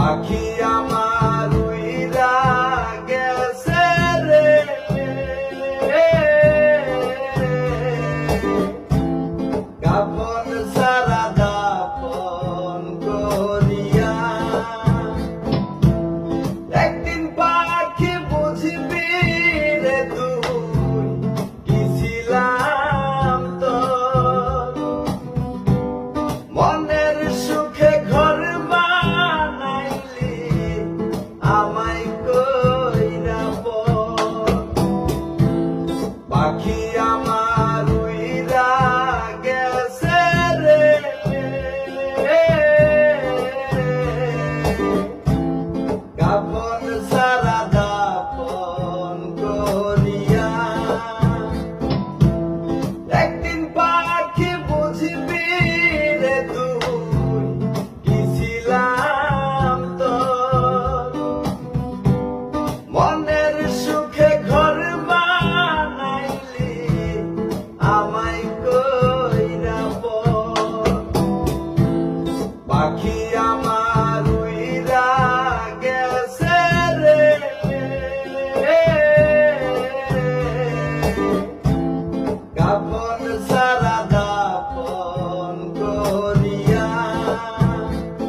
পাখি আমার উইরা গেছে রে, কাপন সারা দাপন করিয়া। একদিন পাখি বুঝবি রে তুই কি ছিলাম তোর, মনের সুখে ঘর বানাইলি আমায় কইরা বল। পাখি আমার উইরা গেছে রে, কাপন সারা দাপন করিয়া। একদিন পাখি বুঝবি রে তুই কি ছিলাম তোর, মনের সুখে ঘর বানাইলি আমায় কইরা বল। পাখি আমার